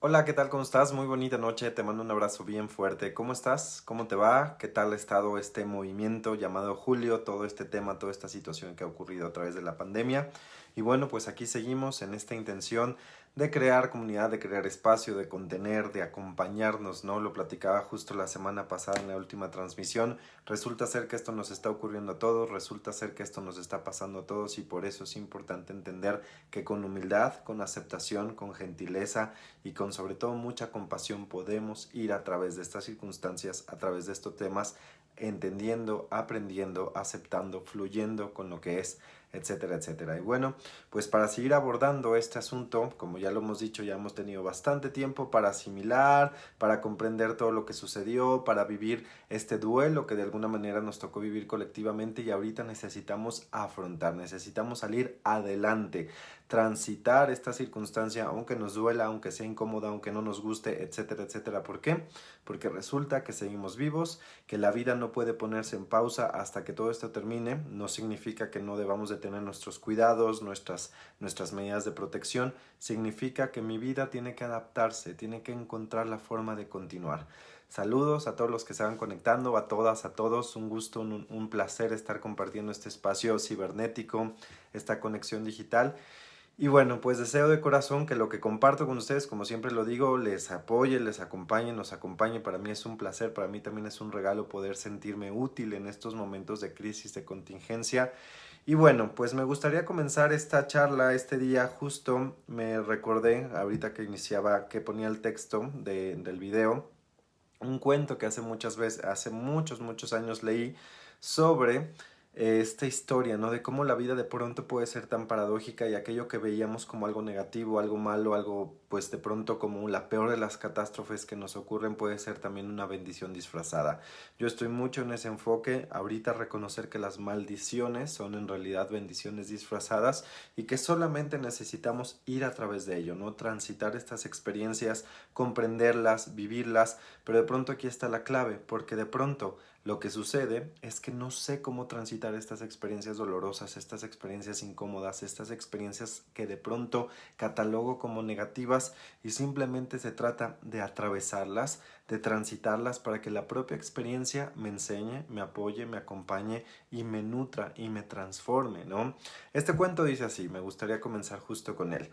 Hola, ¿qué tal? ¿Cómo estás? Muy bonita noche, te mando un abrazo bien fuerte. ¿Cómo estás? ¿Cómo te va? ¿Qué tal ha estado este movimiento llamado Julio? Todo este tema, toda esta situación que ha ocurrido a través de la pandemia. Y bueno, pues aquí seguimos en esta intención de crear comunidad, de crear espacio, de contener, de acompañarnos, ¿no? Lo platicaba justo la semana pasada en la última transmisión. Resulta ser que esto nos está ocurriendo a todos, resulta ser que esto nos está pasando a todos y por eso es importante entender que con humildad, con aceptación, con gentileza, y con sobre todo mucha compasión podemos ir a través de estas circunstancias, a través de estos temas, entendiendo, aprendiendo, aceptando, fluyendo con lo que es, etcétera, etcétera. Y bueno, pues para seguir abordando este asunto, como ya lo hemos dicho, ya hemos tenido bastante tiempo para asimilar, para comprender todo lo que sucedió, para vivir este duelo que de alguna manera nos tocó vivir colectivamente y ahorita necesitamos afrontar, necesitamos salir adelante, transitar esta circunstancia, aunque nos duela, aunque sea incómoda, aunque no nos guste, etcétera, etcétera. ¿Por qué? Porque resulta que seguimos vivos, que la vida no puede ponerse en pausa hasta que todo esto termine. No significa que no debamos de tener nuestros cuidados, nuestras medidas de protección. Significa que mi vida tiene que adaptarse, tiene que encontrar la forma de continuar. Saludos a todos los que se van conectando, a todas, a todos. Un gusto, un placer estar compartiendo este espacio cibernético, esta conexión digital. Y bueno, pues deseo de corazón que lo que comparto con ustedes, como siempre lo digo, les apoye, les acompañe, nos acompañe. Para mí es un placer, para mí también es un regalo poder sentirme útil en estos momentos de crisis, de contingencia. Y bueno, pues me gustaría comenzar esta charla este día. Justo me recordé, ahorita que iniciaba, que ponía el texto del video, un cuento que hace muchas veces, hace muchos, muchos años leí sobre esta historia, ¿no? De cómo la vida de pronto puede ser tan paradójica y aquello que veíamos como algo negativo, algo malo, algo pues de pronto como la peor de las catástrofes que nos ocurren puede ser también una bendición disfrazada. Yo estoy mucho en ese enfoque, ahorita reconocer que las maldiciones son en realidad bendiciones disfrazadas y que solamente necesitamos ir a través de ello, ¿no? Transitar estas experiencias, comprenderlas, vivirlas, pero de pronto aquí está la clave, porque de pronto lo que sucede es que no sé cómo transitar estas experiencias dolorosas, estas experiencias incómodas, estas experiencias que de pronto catalogo como negativas y simplemente se trata de atravesarlas, de transitarlas para que la propia experiencia me enseñe, me apoye, me acompañe y me nutra y me transforme, ¿no? Este cuento dice así, me gustaría comenzar justo con él.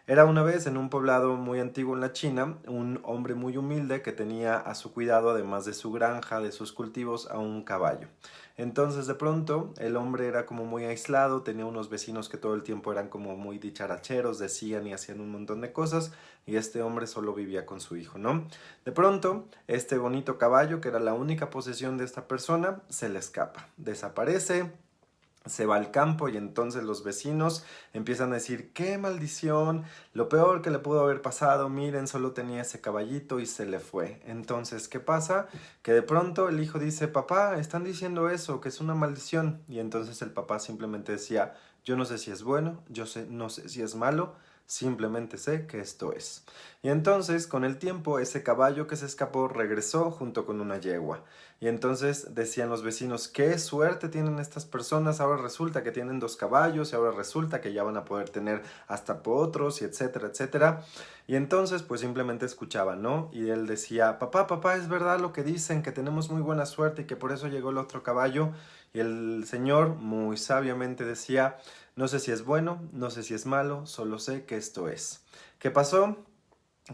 Era una vez en un poblado muy antiguo en la China, un hombre muy humilde que tenía a su cuidado, además de su granja, de sus cultivos, a un caballo. Entonces de pronto el hombre era como muy aislado, tenía unos vecinos que todo el tiempo eran como muy dicharacheros, decían y hacían un montón de cosas, y este hombre solo vivía con su hijo, ¿no? De pronto, este bonito caballo, que era la única posesión de esta persona, se le escapa, desaparece, se va al campo y entonces los vecinos empiezan a decir, qué maldición, lo peor que le pudo haber pasado, miren, solo tenía ese caballito y se le fue. Entonces, ¿qué pasa? Que de pronto el hijo dice, papá, están diciendo eso, que es una maldición. Y entonces el papá simplemente decía, yo no sé si es bueno, no sé si es malo, simplemente sé que esto es. Y entonces, con el tiempo, ese caballo que se escapó regresó junto con una yegua. Y entonces decían los vecinos, qué suerte tienen estas personas, ahora resulta que tienen dos caballos y ahora resulta que ya van a poder tener hasta potros y etcétera, etcétera. Y entonces pues simplemente escuchaban, ¿no? Y él decía, papá, papá, es verdad lo que dicen, que tenemos muy buena suerte y que por eso llegó el otro caballo. Y el señor muy sabiamente decía, no sé si es bueno, no sé si es malo, solo sé que esto es. ¿Qué pasó?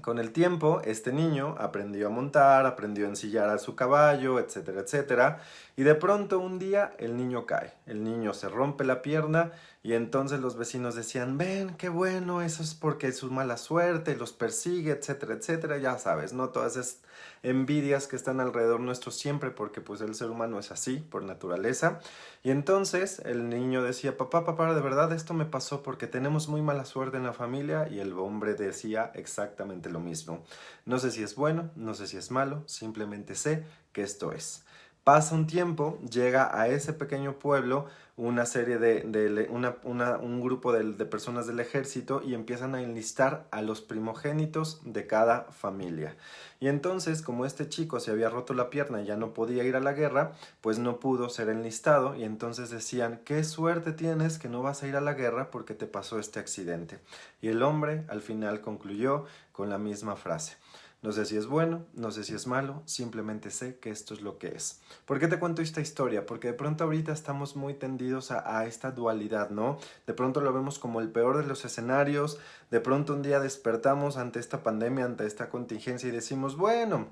Con el tiempo, este niño aprendió a montar, aprendió a ensillar a su caballo, etcétera, etcétera. Y de pronto un día el niño cae, el niño se rompe la pierna y entonces los vecinos decían, ven, qué bueno, eso es porque es su mala suerte, los persigue, etcétera, etcétera. Ya sabes, ¿no? Todas esas envidias que están alrededor nuestro siempre porque pues el ser humano es así por naturaleza. Y entonces el niño decía, papá, papá, de verdad esto me pasó porque tenemos muy mala suerte en la familia y el hombre decía exactamente lo mismo. No sé si es bueno, no sé si es malo, simplemente sé que esto es. Pasa un tiempo, llega a ese pequeño pueblo una serie un grupo de personas del ejército y empiezan a enlistar a los primogénitos de cada familia. Y entonces, como este chico se había roto la pierna y ya no podía ir a la guerra, pues no pudo ser enlistado y entonces decían, qué suerte tienes que no vas a ir a la guerra porque te pasó este accidente. Y el hombre al final concluyó con la misma frase. No sé si es bueno, no sé si es malo, simplemente sé que esto es lo que es. ¿Por qué te cuento esta historia? Porque de pronto ahorita estamos muy tendidos a esta dualidad, ¿no? De pronto lo vemos como el peor de los escenarios, de pronto un día despertamos ante esta pandemia, ante esta contingencia y decimos, bueno,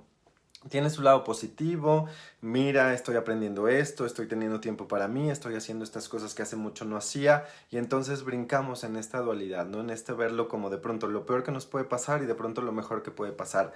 tiene su lado positivo, mira, estoy aprendiendo esto, estoy teniendo tiempo para mí, estoy haciendo estas cosas que hace mucho no hacía y entonces brincamos en esta dualidad, ¿no? En este verlo como de pronto lo peor que nos puede pasar y de pronto lo mejor que puede pasar.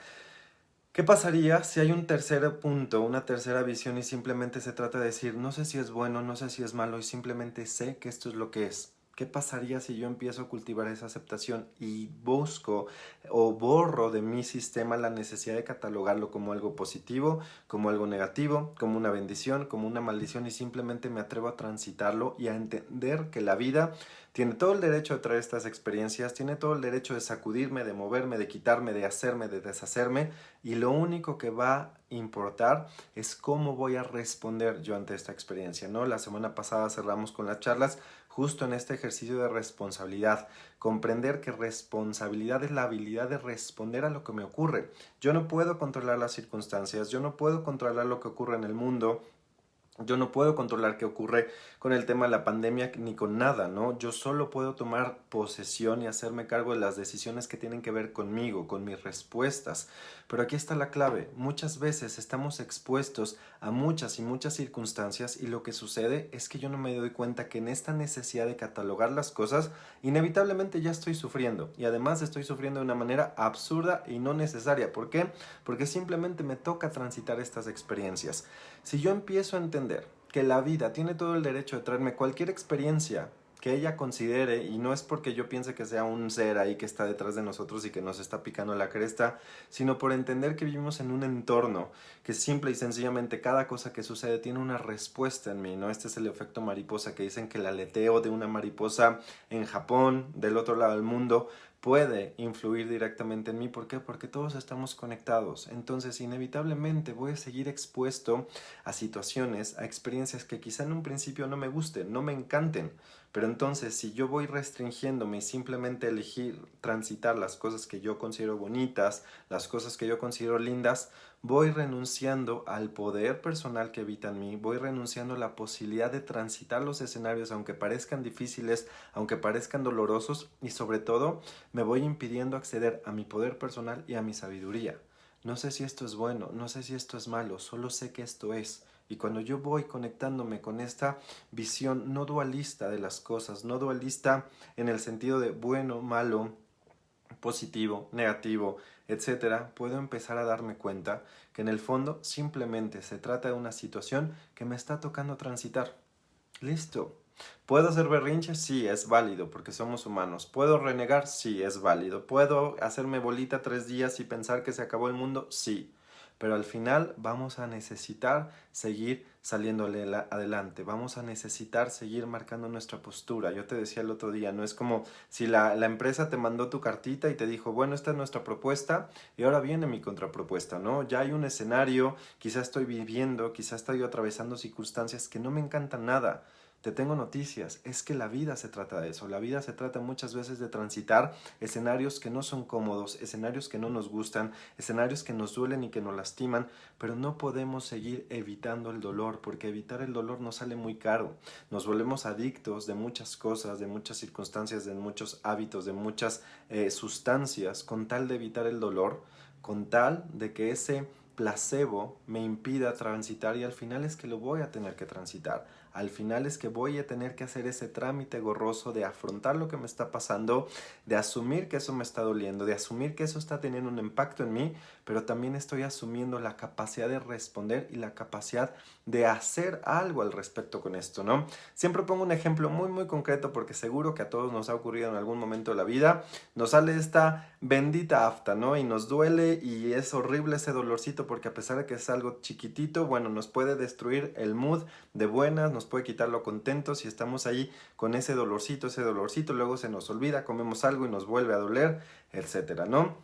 ¿Qué pasaría si hay un tercer punto, una tercera visión y simplemente se trata de decir, no sé si es bueno, no sé si es malo y simplemente sé que esto es lo que es? ¿Qué pasaría si yo empiezo a cultivar esa aceptación y busco o borro de mi sistema la necesidad de catalogarlo como algo positivo, como algo negativo, como una bendición, como una maldición y simplemente me atrevo a transitarlo y a entender que la vida tiene todo el derecho de traer estas experiencias, tiene todo el derecho de sacudirme, de moverme, de quitarme, de hacerme, de deshacerme y lo único que va a importar es cómo voy a responder yo ante esta experiencia, ¿no? La semana pasada cerramos con las charlas justo en este ejercicio de responsabilidad, comprender que responsabilidad es la habilidad de responder a lo que me ocurre. Yo no puedo controlar las circunstancias, yo no puedo controlar lo que ocurre en el mundo, yo no puedo controlar qué ocurre con el tema de la pandemia ni con nada, ¿no? Yo solo puedo tomar posesión y hacerme cargo de las decisiones que tienen que ver conmigo, con mis respuestas. Pero aquí está la clave. Muchas veces estamos expuestos a muchas y muchas circunstancias y lo que sucede es que yo no me doy cuenta que en esta necesidad de catalogar las cosas, inevitablemente ya estoy sufriendo. Y además estoy sufriendo de una manera absurda y no necesaria. ¿Por qué? Porque simplemente me toca transitar estas experiencias. Si yo empiezo a entender que la vida tiene todo el derecho de traerme cualquier experiencia que ella considere, y no es porque yo piense que sea un ser ahí que está detrás de nosotros y que nos está picando la cresta, sino por entender que vivimos en un entorno, que simple y sencillamente cada cosa que sucede tiene una respuesta en mí, ¿no? Este es el efecto mariposa, que dicen que el aleteo de una mariposa en Japón, del otro lado del mundo, puede influir directamente en mí. ¿Por qué? Porque todos estamos conectados. Entonces, inevitablemente voy a seguir expuesto a situaciones, a experiencias que quizá en un principio no me gusten, no me encanten. Pero entonces, si yo voy restringiéndome y simplemente elegir transitar las cosas que yo considero bonitas, las cosas que yo considero lindas, voy renunciando al poder personal que habita en mí, voy renunciando a la posibilidad de transitar los escenarios aunque parezcan difíciles, aunque parezcan dolorosos y sobre todo me voy impidiendo acceder a mi poder personal y a mi sabiduría. No sé si esto es bueno, no sé si esto es malo, solo sé que esto es. Y cuando yo voy conectándome con esta visión no dualista de las cosas, no dualista en el sentido de bueno, malo, positivo, negativo, etcétera, puedo empezar a darme cuenta que en el fondo simplemente se trata de una situación que me está tocando transitar. Listo. ¿Puedo hacer berrinche? Sí, es válido, porque somos humanos. ¿Puedo renegar? Sí, es válido. ¿Puedo hacerme bolita 3 días y pensar que se acabó el mundo? Sí. Pero al final vamos a necesitar seguir saliéndole adelante. Vamos a necesitar seguir marcando nuestra postura. Yo te decía el otro día, no es como si la empresa te mandó tu cartita y te dijo, bueno, esta es nuestra propuesta y ahora viene mi contrapropuesta, ¿no? Ya hay un escenario, quizás estoy viviendo, quizás estoy atravesando circunstancias que no me encantan nada. Te tengo noticias, es que la vida se trata de eso, la vida se trata muchas veces de transitar escenarios que no son cómodos, escenarios que no nos gustan, escenarios que nos duelen y que nos lastiman, pero no podemos seguir evitando el dolor, porque evitar el dolor nos sale muy caro, nos volvemos adictos de muchas cosas, de muchas circunstancias, de muchos hábitos, de muchas sustancias, con tal de evitar el dolor, con tal de que ese placebo me impida transitar y al final es que lo voy a tener que transitar. Al final es que voy a tener que hacer ese trámite gorroso de afrontar lo que me está pasando, de asumir que eso me está doliendo, de asumir que eso está teniendo un impacto en mí, pero también estoy asumiendo la capacidad de responder y la capacidad de hacer algo al respecto con esto, ¿no? Siempre pongo un ejemplo muy concreto porque seguro que a todos nos ha ocurrido en algún momento de la vida. Nos sale esta bendita afta, ¿no? Y nos duele y es horrible ese dolorcito porque a pesar de que es algo chiquitito, bueno, nos puede destruir el mood de buenas, nos puede quitar lo contentos si estamos ahí con ese dolorcito, luego se nos olvida, comemos algo y nos vuelve a doler, etcétera, ¿no?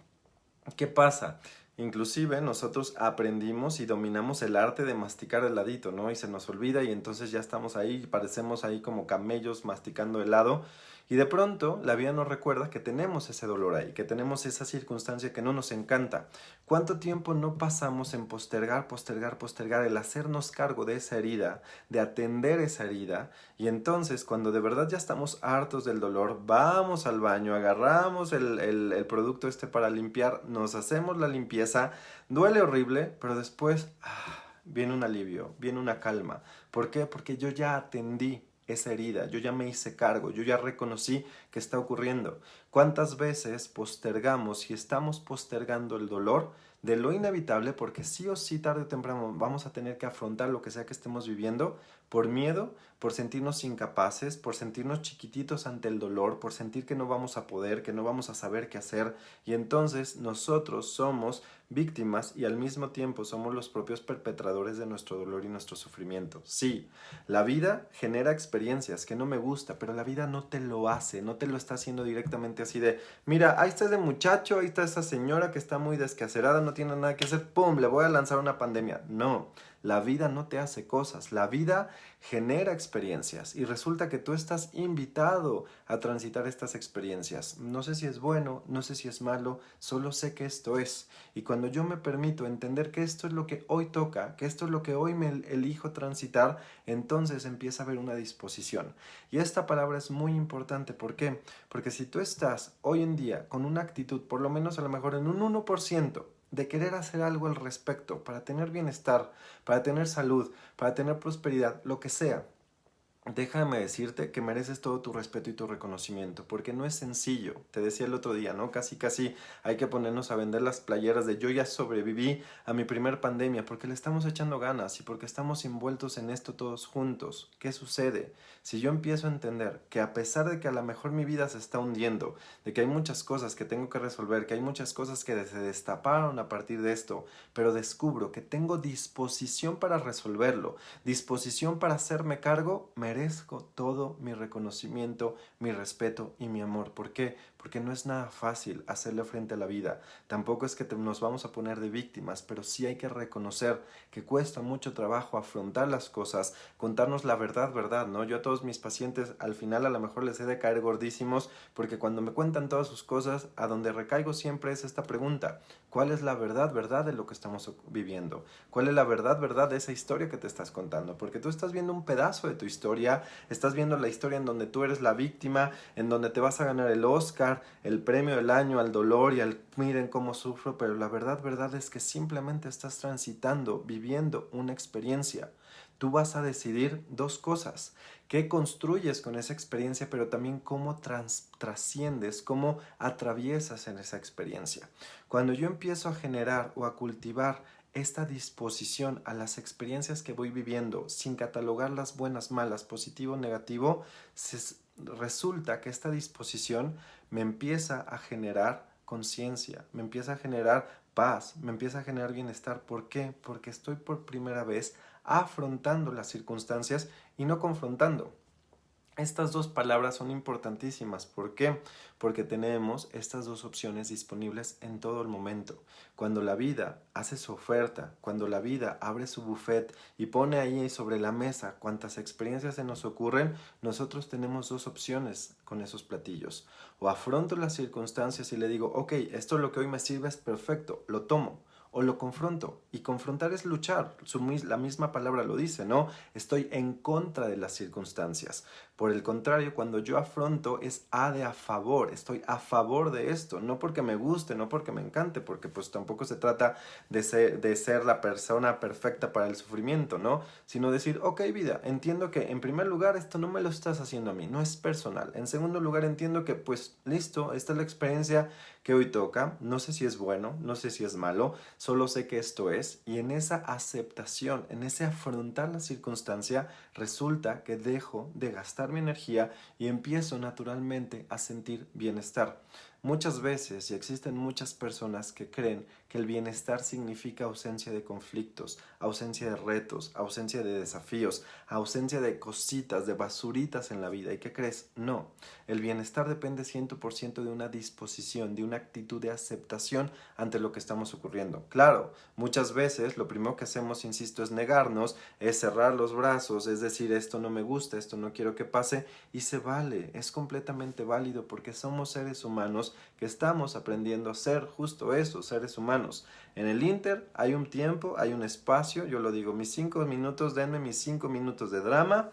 ¿Qué pasa? Inclusive nosotros aprendimos y dominamos el arte de masticar heladito, ¿no? Y se nos olvida y entonces ya estamos ahí, parecemos ahí como camellos masticando helado y de pronto la vida nos recuerda que tenemos ese dolor ahí, que tenemos esa circunstancia que no nos encanta. ¿Cuánto tiempo no pasamos en postergar, postergar, postergar el hacernos cargo de esa herida, de atender esa herida? Y entonces cuando de verdad ya estamos hartos del dolor, vamos al baño, agarramos el producto este para limpiar, nos hacemos la limpieza, duele horrible, pero después viene un alivio, viene una calma. ¿Por qué? Porque yo ya atendí esa herida, yo ya me hice cargo, yo ya reconocí que está ocurriendo. ¿Cuántas veces postergamos y estamos postergando el dolor de lo inevitable? Porque sí o sí, tarde o temprano vamos a tener que afrontar lo que sea que estemos viviendo por miedo, por sentirnos incapaces, por sentirnos chiquititos ante el dolor, por sentir que no vamos a poder, que no vamos a saber qué hacer. Y entonces nosotros somos víctimas y al mismo tiempo somos los propios perpetradores de nuestro dolor y nuestro sufrimiento. Sí, la vida genera experiencias que no me gusta, pero la vida no te lo hace, no te lo está haciendo directamente así de, mira, ahí está ese muchacho, ahí está esa señora que está muy descacerada, no tiene nada que hacer, ¡pum!, le voy a lanzar una pandemia. No, la vida no te hace cosas, la vida genera experiencias y resulta que tú estás invitado a transitar estas experiencias. No sé si es bueno, no sé si es malo, solo sé que esto es. Y cuando yo me permito entender que esto es lo que hoy toca, que esto es lo que hoy me elijo transitar, entonces empieza a haber una disposición. Y esta palabra es muy importante. ¿Por qué? Porque si tú estás hoy en día con una actitud, por lo menos a lo mejor en un 1%, de querer hacer algo al respecto, para tener bienestar, para tener salud, para tener prosperidad, lo que sea, déjame decirte que mereces todo tu respeto y tu reconocimiento, porque no es sencillo. Te decía el otro día, ¿no? Casi, casi hay que ponernos a vender las playeras de yo ya sobreviví a mi primer pandemia, porque le estamos echando ganas y porque estamos envueltos en esto todos juntos. ¿Qué sucede? Si yo empiezo a entender que a pesar de que a lo mejor mi vida se está hundiendo, de que hay muchas cosas que tengo que resolver, que hay muchas cosas que se destaparon a partir de esto, pero descubro que tengo disposición para resolverlo, disposición para hacerme cargo, merezco todo mi reconocimiento, mi respeto y mi amor. ¿Por qué? Porque no es nada fácil hacerle frente a la vida. Tampoco es que nos vamos a poner de víctimas, pero sí hay que reconocer que cuesta mucho trabajo afrontar las cosas, contarnos la verdad, verdad, ¿no? Yo a todos mis pacientes al final a lo mejor les he de caer gordísimos porque cuando me cuentan todas sus cosas, a donde recaigo siempre es esta pregunta: ¿cuál es la verdad, verdad de lo que estamos viviendo? ¿Cuál es la verdad, verdad de esa historia que te estás contando? Porque tú estás viendo un pedazo de tu historia, estás viendo la historia en donde tú eres la víctima, en donde te vas a ganar el Oscar, el premio del año al dolor y al miren cómo sufro, pero la verdad, verdad es que simplemente estás transitando, viviendo una experiencia. Tú vas a decidir dos cosas: qué construyes con esa experiencia, pero también cómo trasciendes, cómo atraviesas en esa experiencia. Cuando yo empiezo a generar o a cultivar esta disposición a las experiencias que voy viviendo sin catalogarlas buenas, malas, positivo, negativo, resulta que esta disposición me empieza a generar conciencia, me empieza a generar paz, me empieza a generar bienestar. ¿Por qué? Porque estoy por primera vez afrontando las circunstancias y no confrontando. Estas dos palabras son importantísimas. ¿Por qué? Porque tenemos estas dos opciones disponibles en todo el momento. Cuando la vida hace su oferta, cuando la vida abre su buffet y pone ahí sobre la mesa cuantas experiencias se nos ocurren, nosotros tenemos dos opciones con esos platillos. O afronto las circunstancias y le digo, ok, esto es lo que hoy me sirve, es perfecto, lo tomo. O lo confronto. Y confrontar es luchar. La misma palabra lo dice, ¿no? Estoy en contra de las circunstancias. Por el contrario, cuando yo afronto es a favor. Estoy a favor de esto. No porque me guste, no porque me encante, porque pues tampoco se trata de ser la persona perfecta para el sufrimiento, ¿no? Sino decir, ok, vida, entiendo que en primer lugar esto no me lo estás haciendo a mí, no es personal. En segundo lugar, entiendo que pues listo, esta es la experiencia que hoy toca. No sé si es bueno, no sé si es malo, solo sé que esto es, y en esa aceptación, en ese afrontar la circunstancia, resulta que dejo de gastar mi energía y empiezo naturalmente a sentir bienestar. Muchas veces, y existen muchas personas que creen que el bienestar significa ausencia de conflictos, ausencia de retos, ausencia de desafíos, ausencia de cositas, de basuritas en la vida. ¿Y qué crees? No. El bienestar depende 100% de una disposición, de una actitud de aceptación ante lo que estamos ocurriendo. Claro, muchas veces lo primero que hacemos, insisto, es negarnos, es cerrar los brazos, es decir, esto no me gusta, esto no quiero que pase, y se vale, es completamente válido porque somos seres humanos que estamos aprendiendo a ser justo eso, seres humanos. En el Inter hay un tiempo, hay un espacio, yo lo digo, mis 5 minutos, denme mis 5 minutos de drama,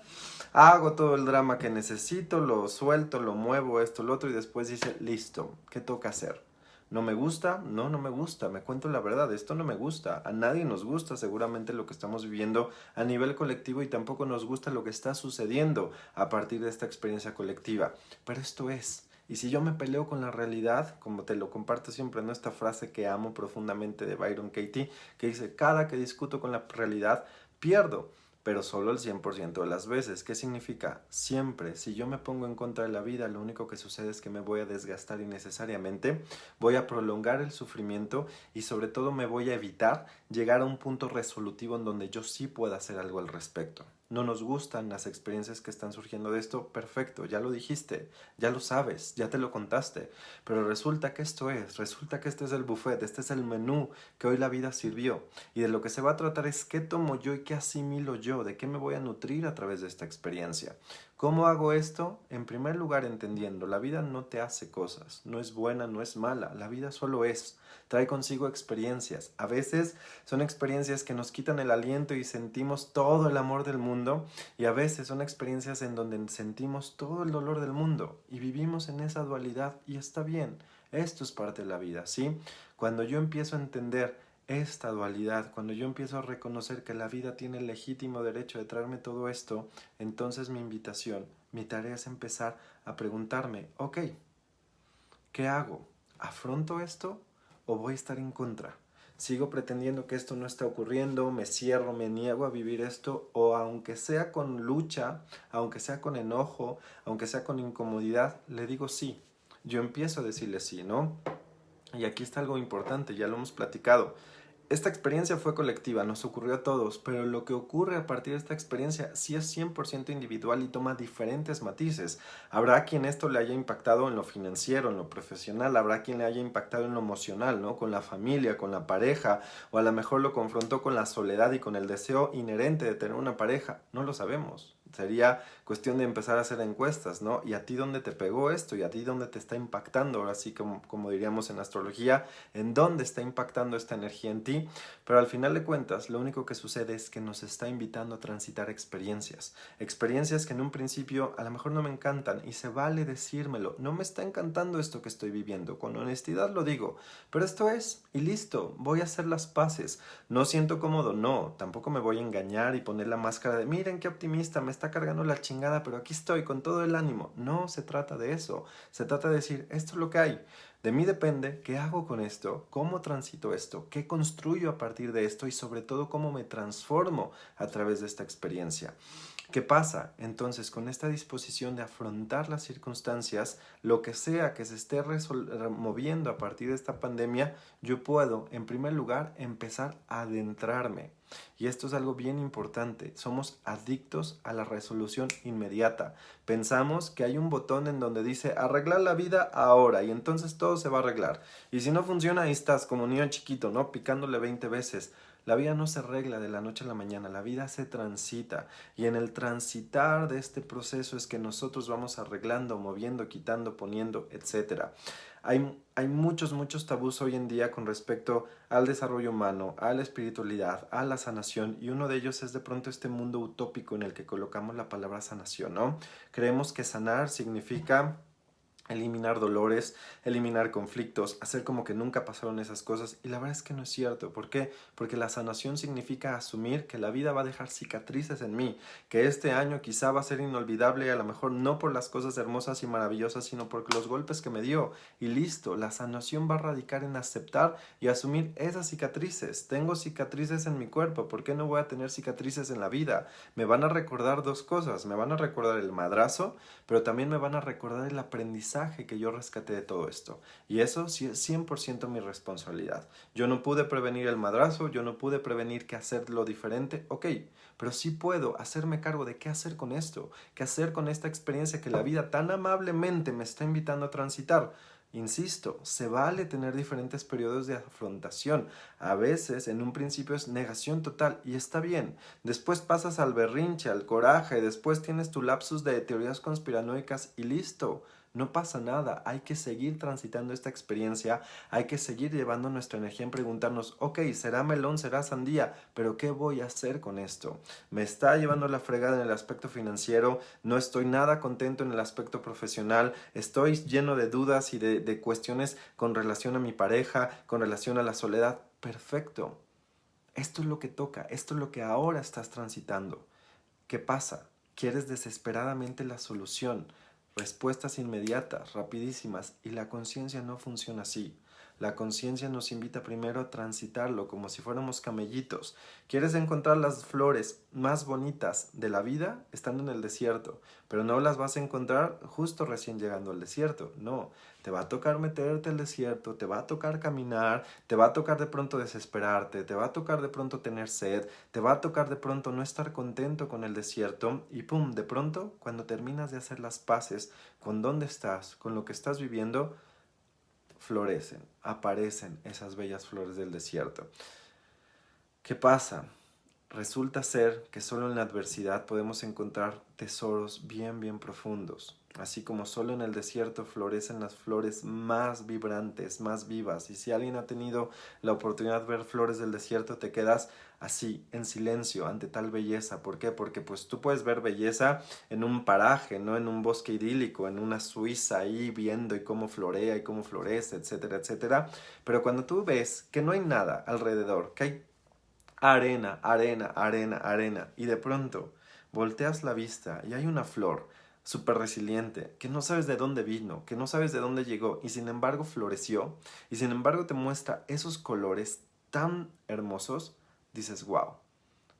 hago todo el drama que necesito, lo suelto, lo muevo, esto, lo otro, y después dice, listo, ¿qué toca hacer? ¿No me gusta? No, no me gusta, me cuento la verdad, esto no me gusta, a nadie nos gusta seguramente lo que estamos viviendo a nivel colectivo y tampoco nos gusta lo que está sucediendo a partir de esta experiencia colectiva, pero esto es. Y si yo me peleo con la realidad, como te lo comparto siempre en esta frase que amo profundamente de Byron Katie, que dice, cada que discuto con la realidad, pierdo, pero solo el 100% de las veces. ¿Qué significa? Siempre, si yo me pongo en contra de la vida, lo único que sucede es que me voy a desgastar innecesariamente, voy a prolongar el sufrimiento y sobre todo me voy a evitar llegar a un punto resolutivo en donde yo sí pueda hacer algo al respecto. No nos gustan las experiencias que están surgiendo de esto, perfecto, ya lo dijiste, ya lo sabes, ya te lo contaste, pero resulta que resulta que este es el buffet, este es el menú que hoy la vida sirvió, y de lo que se va a tratar es qué tomo yo y qué asimilo yo, de qué me voy a nutrir a través de esta experiencia. ¿Cómo hago esto? En primer lugar, entendiendo, la vida no te hace cosas, no es buena, no es mala, la vida solo es, trae consigo experiencias, a veces son experiencias que nos quitan el aliento y sentimos todo el amor del mundo, y a veces son experiencias en donde sentimos todo el dolor del mundo y vivimos en esa dualidad y está bien, esto es parte de la vida, ¿sí? Cuando yo empiezo a entender esta dualidad, cuando yo empiezo a reconocer que la vida tiene el legítimo derecho de traerme todo esto, entonces mi invitación, mi tarea es empezar a preguntarme, ok, ¿qué hago? ¿Afronto esto o voy a estar en contra? ¿Sigo pretendiendo que esto no está ocurriendo? ¿Me cierro, me niego a vivir esto? O aunque sea con lucha, aunque sea con enojo, aunque sea con incomodidad, le digo sí. Yo empiezo a decirle sí, ¿no? Y aquí está algo importante, ya lo hemos platicado. Esta experiencia fue colectiva, nos ocurrió a todos, pero lo que ocurre a partir de esta experiencia sí es 100% individual y toma diferentes matices. Habrá quien esto le haya impactado en lo financiero, en lo profesional, habrá quien le haya impactado en lo emocional, ¿no? Con la familia, con la pareja, o a lo mejor lo confrontó con la soledad y con el deseo inherente de tener una pareja. No lo sabemos. Sería cuestión de empezar a hacer encuestas, ¿no? ¿Y a ti dónde te pegó esto? ¿Y a ti dónde te está impactando? Ahora sí, como diríamos en astrología, ¿en dónde está impactando esta energía en ti? Pero al final de cuentas, lo único que sucede es que nos está invitando a transitar experiencias. Experiencias que en un principio a lo mejor no me encantan y se vale decírmelo. No me está encantando esto que estoy viviendo. Con honestidad lo digo. Pero esto es, y listo, voy a hacer las paces. No siento cómodo, no. Tampoco me voy a engañar y poner la máscara de miren qué optimista, me está cargando la chingada, pero aquí estoy con todo el ánimo. No se trata de eso. Se trata de decir, esto es lo que hay. De mí depende qué hago con esto, cómo transito esto, qué construyo a partir de esto y sobre todo cómo me transformo a través de esta experiencia. ¿Qué pasa? Entonces, con esta disposición de afrontar las circunstancias, lo que sea que se esté moviendo a partir de esta pandemia, yo puedo, en primer lugar, empezar a adentrarme. Y esto es algo bien importante. Somos adictos a la resolución inmediata. Pensamos que hay un botón en donde dice arreglar la vida ahora y entonces todo se va a arreglar. Y si no funciona, ahí estás como niño chiquito, ¿no? Picándole 20 veces. La vida no se arregla de la noche a la mañana, la vida se transita y en el transitar de este proceso es que nosotros vamos arreglando, moviendo, quitando, poniendo, etcétera. Hay muchos tabús hoy en día con respecto al desarrollo humano, a la espiritualidad, a la sanación y uno de ellos es de pronto este mundo utópico en el que colocamos la palabra sanación, ¿no? Creemos que sanar significa eliminar dolores, eliminar conflictos, hacer como que nunca pasaron esas cosas y la verdad es que no es cierto. ¿Por qué? Porque la sanación significa asumir que la vida va a dejar cicatrices en mí, que este año quizá va a ser inolvidable a lo mejor no por las cosas hermosas y maravillosas, sino por los golpes que me dio y listo, la sanación va a radicar en aceptar y asumir esas cicatrices. Tengo cicatrices en mi cuerpo, ¿por qué no voy a tener cicatrices en la vida? Me van a recordar dos cosas, me van a recordar el madrazo, pero también me van a recordar el aprendizaje aprendizaje que yo rescaté de todo esto. Y eso sí es 100% mi responsabilidad. Yo no pude prevenir el madrazo, yo no pude prevenir que hacerlo diferente, ok, pero sí puedo hacerme cargo de qué hacer con esto, qué hacer con esta experiencia que la vida tan amablemente me está invitando a transitar. Insisto, se vale tener diferentes periodos de afrontación. A veces, en un principio es negación total y está bien. Después pasas al berrinche, al coraje, después tienes tu lapsus de teorías conspiranoicas y listo. No pasa nada, hay que seguir transitando esta experiencia, hay que seguir llevando nuestra energía en preguntarnos, ok, será melón, será sandía, pero ¿qué voy a hacer con esto? Me está llevando la fregada en el aspecto financiero, no estoy nada contento en el aspecto profesional, estoy lleno de dudas y de cuestiones con relación a mi pareja, con relación a la soledad. Perfecto. Esto es lo que toca, esto es lo que ahora estás transitando. ¿Qué pasa? Quieres desesperadamente la solución, respuestas inmediatas, rapidísimas, y la conciencia no funciona así. La conciencia nos invita primero a transitarlo como si fuéramos camellitos. ¿Quieres encontrar las flores más bonitas de la vida estando en el desierto? Pero no las vas a encontrar justo recién llegando al desierto. No, te va a tocar meterte al desierto, te va a tocar caminar, te va a tocar de pronto desesperarte, te va a tocar de pronto tener sed, te va a tocar de pronto no estar contento con el desierto y pum, de pronto cuando terminas de hacer las paces con dónde estás, con lo que estás viviendo, florecen, aparecen esas bellas flores del desierto. ¿Qué pasa? Resulta ser que solo en la adversidad podemos encontrar tesoros bien, bien profundos. Así como solo en el desierto florecen las flores más vibrantes, más vivas. Y si alguien ha tenido la oportunidad de ver flores del desierto, te quedas así, en silencio, ante tal belleza. ¿Por qué? Porque pues tú puedes ver belleza en un paraje, no en un bosque idílico, en una Suiza ahí viendo y cómo florea y cómo florece, etcétera, etcétera. Pero cuando tú ves que no hay nada alrededor, que hay arena, arena, arena, arena. Y de pronto volteas la vista y hay una flor súper resiliente, que no sabes de dónde vino, que no sabes de dónde llegó, y sin embargo floreció, y sin embargo te muestra esos colores tan hermosos, dices, wow.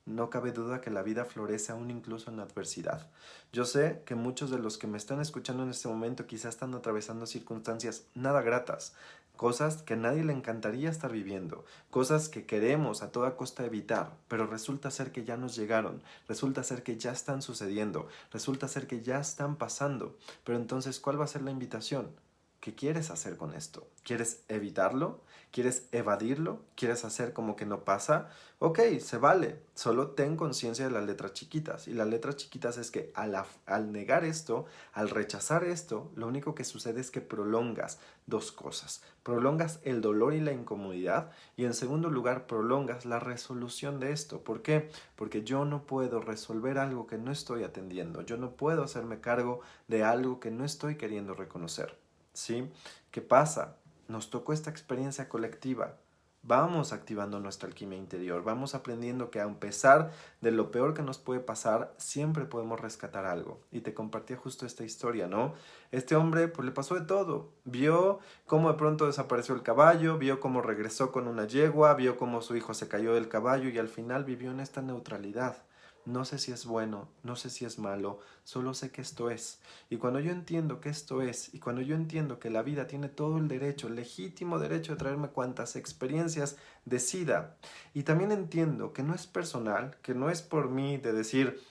No cabe duda que la vida florece aún incluso en la adversidad. Yo sé que muchos de los que me están escuchando en este momento quizás están atravesando circunstancias nada gratas, cosas que a nadie le encantaría estar viviendo, cosas que queremos a toda costa evitar, pero resulta ser que ya nos llegaron, resulta ser que ya están sucediendo, resulta ser que ya están pasando. Pero entonces, ¿cuál va a ser la invitación? ¿Qué quieres hacer con esto? ¿Quieres evitarlo? ¿Quieres evadirlo? ¿Quieres hacer como que no pasa? Ok, se vale. Solo ten conciencia de las letras chiquitas. Y las letras chiquitas es que al negar esto, al rechazar esto, lo único que sucede es que prolongas dos cosas. Prolongas el dolor y la incomodidad. Y en segundo lugar, prolongas la resolución de esto. ¿Por qué? Porque yo no puedo resolver algo que no estoy atendiendo. Yo no puedo hacerme cargo de algo que no estoy queriendo reconocer. ¿Sí? ¿Qué pasa? Nos tocó esta experiencia colectiva. Vamos activando nuestra alquimia interior, vamos aprendiendo que a pesar de lo peor que nos puede pasar, siempre podemos rescatar algo. Y te compartía justo esta historia, ¿no? Este hombre pues le pasó de todo. Vio cómo de pronto desapareció el caballo, vio cómo regresó con una yegua, vio cómo su hijo se cayó del caballo y al final vivió en esta neutralidad. No sé si es bueno, no sé si es malo, solo sé que esto es. Y cuando yo entiendo que esto es, y cuando yo entiendo que la vida tiene todo el derecho, el legítimo derecho de traerme cuantas experiencias decida, y también entiendo que no es personal, que no es por mí de decir,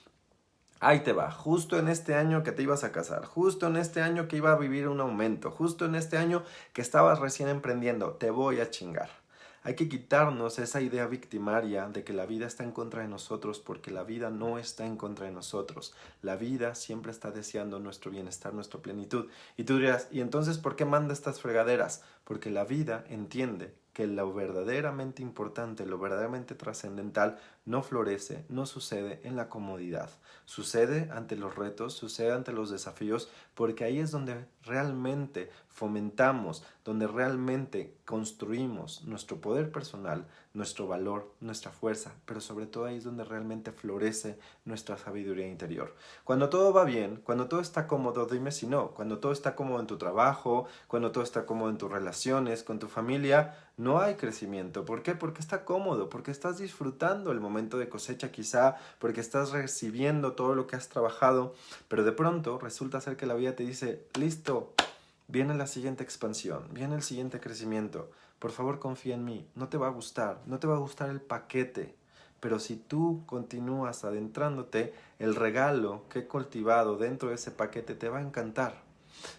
ahí te va, justo en este año que te ibas a casar, justo en este año que iba a vivir un aumento, justo en este año que estabas recién emprendiendo, te voy a chingar. Hay que quitarnos esa idea victimaria de que la vida está en contra de nosotros, porque la vida no está en contra de nosotros. La vida siempre está deseando nuestro bienestar, nuestra plenitud. Y tú dirás, ¿y entonces por qué manda estas fregaderas? Porque la vida entiende que lo verdaderamente importante, lo verdaderamente trascendental, no florece, no sucede en la comodidad. Sucede ante los retos, sucede ante los desafíos, porque ahí es donde realmente fomentamos, donde realmente construimos nuestro poder personal, nuestro valor, nuestra fuerza, pero sobre todo ahí es donde realmente florece nuestra sabiduría interior. Cuando todo va bien, cuando todo está cómodo, dime si no, cuando todo está cómodo en tu trabajo, cuando todo está cómodo en tus relaciones, con tu familia, no hay crecimiento. ¿Por qué? Porque está cómodo, porque estás disfrutando el momento de cosecha quizá, porque estás recibiendo todo lo que has trabajado, pero de pronto resulta ser que la vida te dice, listo, viene la siguiente expansión, viene el siguiente crecimiento. Por favor, confía en mí. No te va a gustar, no te va a gustar el paquete. Pero si tú continúas adentrándote, el regalo que he cultivado dentro de ese paquete te va a encantar.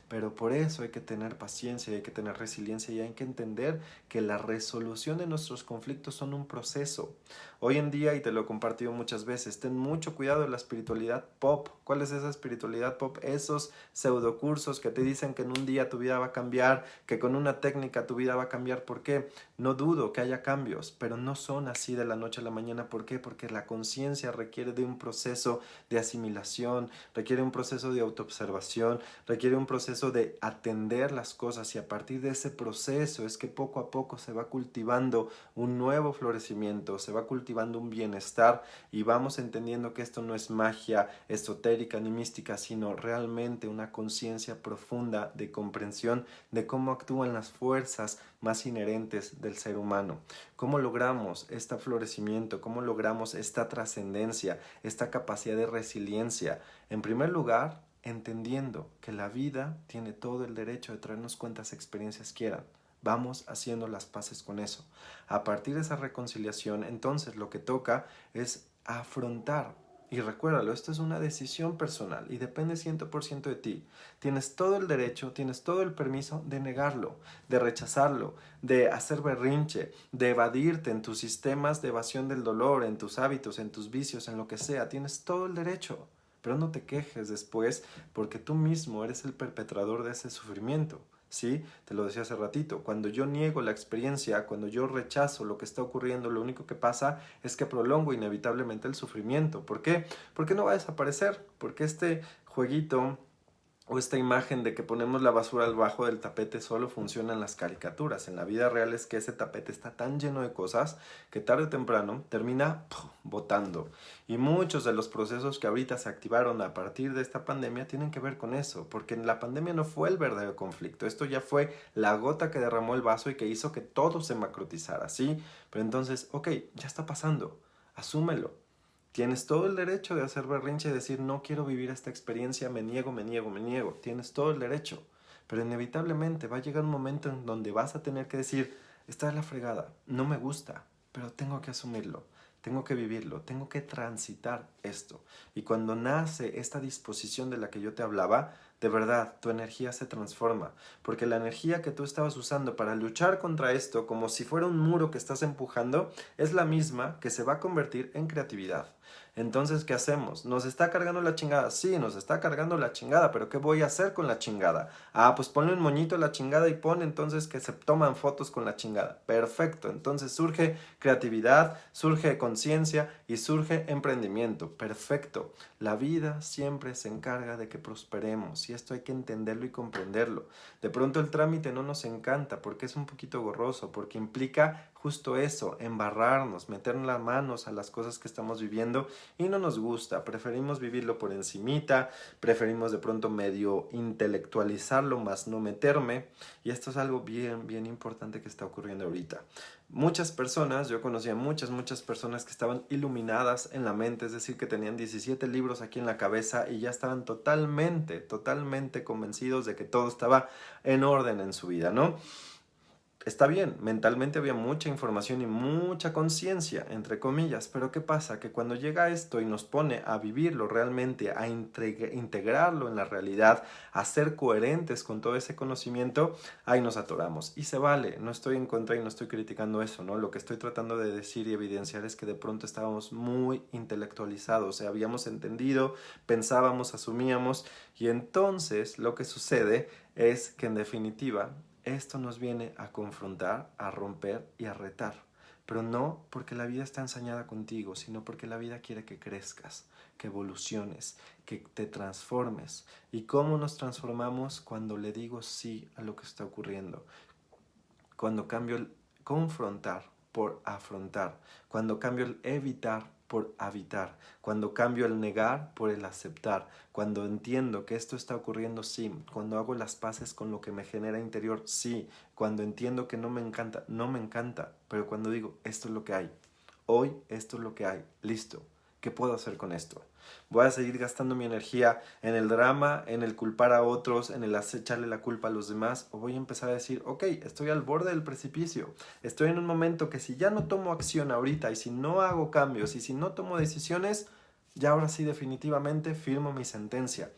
Pero por eso hay que tener paciencia, hay que tener resiliencia y hay que entender que la resolución de nuestros conflictos son un proceso. Hoy en día, y te lo he compartido muchas veces, ten mucho cuidado de la espiritualidad pop. ¿Cuál es esa espiritualidad pop? Esos pseudocursos que te dicen que en un día tu vida va a cambiar, que con una técnica tu vida va a cambiar. ¿Por qué? No dudo que haya cambios, pero no son así de la noche a la mañana. ¿Por qué? Porque la conciencia requiere de un proceso de asimilación, requiere un proceso de autoobservación, requiere un proceso de atender las cosas y a partir de ese proceso es que poco a poco se va cultivando un nuevo florecimiento, se va cultivando un bienestar y vamos entendiendo que esto no es magia esotérica ni mística, sino realmente una conciencia profunda de comprensión de cómo actúan las fuerzas más inherentes del ser humano. ¿Cómo logramos este florecimiento? ¿Cómo logramos esta trascendencia, esta capacidad de resiliencia? En primer lugar, entendiendo que la vida tiene todo el derecho de traernos cuantas experiencias quieran. Vamos haciendo las paces con eso. A partir de esa reconciliación, entonces lo que toca es afrontar. Y recuérdalo, esto es una decisión personal y depende 100% de ti. Tienes todo el derecho, tienes todo el permiso de negarlo, de rechazarlo, de hacer berrinche, de evadirte en tus sistemas de evasión del dolor, en tus hábitos, en tus vicios, en lo que sea. Tienes todo el derecho. Pero no te quejes después porque tú mismo eres el perpetrador de ese sufrimiento. ¿Sí? Te lo decía hace ratito, cuando yo niego la experiencia, cuando yo rechazo lo que está ocurriendo, lo único que pasa es que prolongo inevitablemente el sufrimiento. ¿Por qué? Porque no va a desaparecer, porque este jueguito o esta imagen de que ponemos la basura debajo del tapete solo funciona en las caricaturas. En la vida real es que ese tapete está tan lleno de cosas que tarde o temprano termina botando. Y muchos de los procesos que ahorita se activaron a partir de esta pandemia tienen que ver con eso, porque la pandemia no fue el verdadero conflicto. Esto ya fue la gota que derramó el vaso y que hizo que todo se macrotizara, ¿sí? Pero entonces, ok, ya está pasando, asúmelo. Tienes todo el derecho de hacer berrinche y decir no quiero vivir esta experiencia, me niego, me niego, me niego. Tienes todo el derecho. Pero inevitablemente va a llegar un momento en donde vas a tener que decir, está de la fregada, no me gusta, pero tengo que asumirlo, tengo que vivirlo, tengo que transitar esto. Y cuando nace esta disposición de la que yo te hablaba, de verdad, tu energía se transforma, porque la energía que tú estabas usando para luchar contra esto, como si fuera un muro que estás empujando, es la misma que se va a convertir en creatividad. Entonces, ¿qué hacemos? ¿Nos está cargando la chingada? Sí, nos está cargando la chingada, pero ¿qué voy a hacer con la chingada? Ah, pues ponle un moñito a la chingada y pon entonces que se toman fotos con la chingada. Perfecto, entonces surge creatividad, surge conciencia y surge emprendimiento. Perfecto. La vida siempre se encarga de que prosperemos y esto hay que entenderlo y comprenderlo. De pronto el trámite no nos encanta porque es un poquito gorroso, porque implica justo eso, embarrarnos, meter las manos a las cosas que estamos viviendo y no nos gusta, preferimos vivirlo por encimita, preferimos de pronto medio intelectualizarlo más no meterme y esto es algo bien, bien importante que está ocurriendo ahorita. Muchas personas, yo conocía muchas personas que estaban iluminadas en la mente, es decir, que tenían 17 libros aquí en la cabeza y ya estaban totalmente convencidos de que todo estaba en orden en su vida, ¿no? Está bien, mentalmente había mucha información y mucha conciencia, entre comillas, pero ¿qué pasa? Que cuando llega esto y nos pone a vivirlo realmente, a integrarlo en la realidad, a ser coherentes con todo ese conocimiento, ahí nos atoramos. Y se vale, no estoy en contra y no estoy criticando eso, ¿no? Lo que estoy tratando de decir y evidenciar es que de pronto estábamos muy intelectualizados, o sea, habíamos entendido, pensábamos, asumíamos, y entonces lo que sucede es que en definitiva esto nos viene a confrontar, a romper y a retar. Pero no porque la vida está ensañada contigo, sino porque la vida quiere que crezcas, que evoluciones, que te transformes. ¿Y cómo nos transformamos? Cuando le digo sí a lo que está ocurriendo. Cuando cambio el confrontar por afrontar. Cuando cambio el evitar por habitar, cuando cambio el negar por el aceptar, cuando entiendo que esto está ocurriendo, sí, cuando hago las paces con lo que me genera interior, sí, cuando entiendo que no me encanta, pero cuando digo, esto es lo que hay, hoy esto es lo que hay, listo, ¿Qué puedo hacer con esto? Voy a seguir gastando mi energía en el drama, en el culpar a otros, en el echarle la culpa a los demás, o voy a empezar a decir, ok, estoy al borde del precipicio, estoy en un momento que si ya no tomo acción ahorita y si no hago cambios y si no tomo decisiones, ya ahora sí definitivamente firmo mi sentencia.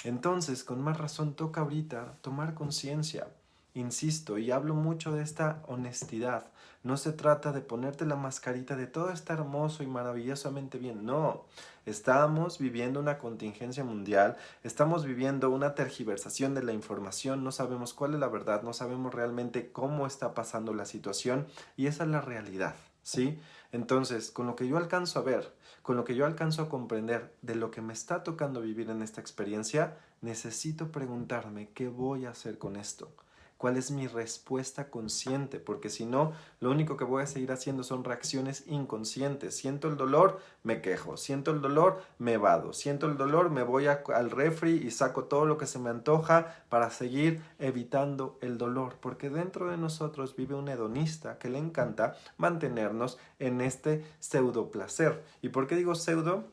Entonces, con más razón toca ahorita tomar conciencia. Insisto, y hablo mucho de esta honestidad. No se trata de ponerte la mascarita de todo está hermoso y maravillosamente bien. No, estamos viviendo una contingencia mundial, estamos viviendo una tergiversación de la información, no sabemos cuál es la verdad, no sabemos realmente cómo está pasando la situación y esa es la realidad, ¿sí? Entonces, con lo que yo alcanzo a ver, con lo que yo alcanzo a comprender de lo que me está tocando vivir en esta experiencia, necesito preguntarme qué voy a hacer con esto. ¿Cuál es mi respuesta consciente? Porque si no, lo único que voy a seguir haciendo son reacciones inconscientes. Siento el dolor, me quejo. Siento el dolor, me evado. Siento el dolor, me voy al refri y saco todo lo que se me antoja para seguir evitando el dolor. Porque dentro de nosotros vive un hedonista que le encanta mantenernos en este pseudo placer. ¿Y por qué digo pseudo?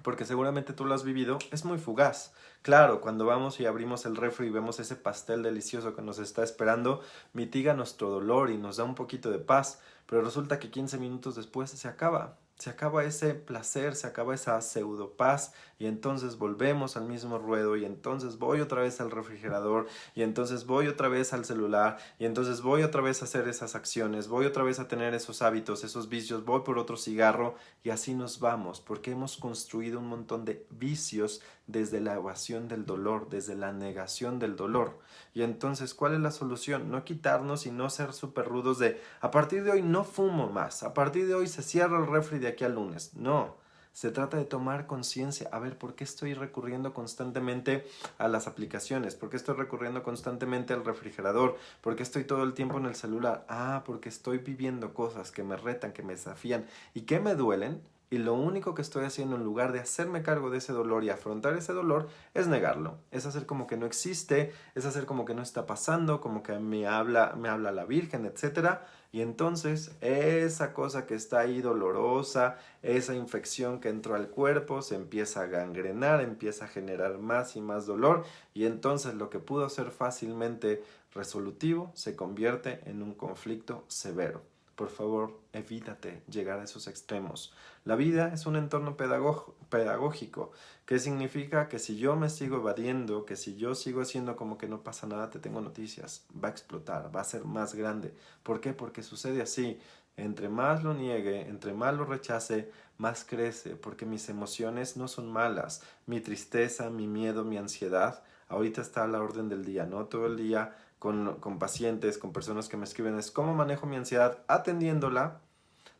Porque seguramente tú lo has vivido, es muy fugaz. Claro, cuando vamos y abrimos el refri y vemos ese pastel delicioso que nos está esperando, mitiga nuestro dolor y nos da un poquito de paz, pero resulta que 15 minutos después se acaba. Se acaba ese placer, se acaba esa pseudo paz y entonces volvemos al mismo ruedo y entonces voy otra vez al refrigerador y entonces voy otra vez al celular y entonces voy otra vez a hacer esas acciones, voy otra vez a tener esos hábitos, esos vicios, voy por otro cigarro y así nos vamos porque hemos construido un montón de vicios desde la evasión del dolor, desde la negación del dolor. Y entonces, ¿cuál es la solución? No quitarnos y no ser súper rudos de a partir de hoy no fumo más, a partir de hoy se cierra el refri de aquí al lunes. No, se trata de tomar conciencia, a ver, ¿por qué estoy recurriendo constantemente a las aplicaciones? ¿Por qué estoy recurriendo constantemente al refrigerador? ¿Por qué estoy todo el tiempo en el celular? Ah, porque estoy viviendo cosas que me retan, que me desafían y que me duelen. Y lo único que estoy haciendo en lugar de hacerme cargo de ese dolor y afrontar ese dolor es negarlo. Es hacer como que no existe, es hacer como que no está pasando, como que me habla la Virgen, etcétera. Y entonces esa cosa que está ahí dolorosa, esa infección que entró al cuerpo, se empieza a gangrenar, empieza a generar más y más dolor. Y entonces lo que pudo ser fácilmente resolutivo se convierte en un conflicto severo. Por favor, evítate llegar a esos extremos. La vida es un entorno pedagógico, que significa que si yo me sigo evadiendo, que si yo sigo haciendo como que no pasa nada, te tengo noticias, va a explotar, va a ser más grande. ¿Por qué? Porque sucede así. Entre más lo niegue, entre más lo rechace, más crece, porque mis emociones no son malas. Mi tristeza, mi miedo, mi ansiedad, ahorita está a la orden del día, no todo el día con pacientes, con personas que me escriben es cómo manejo mi ansiedad atendiéndola,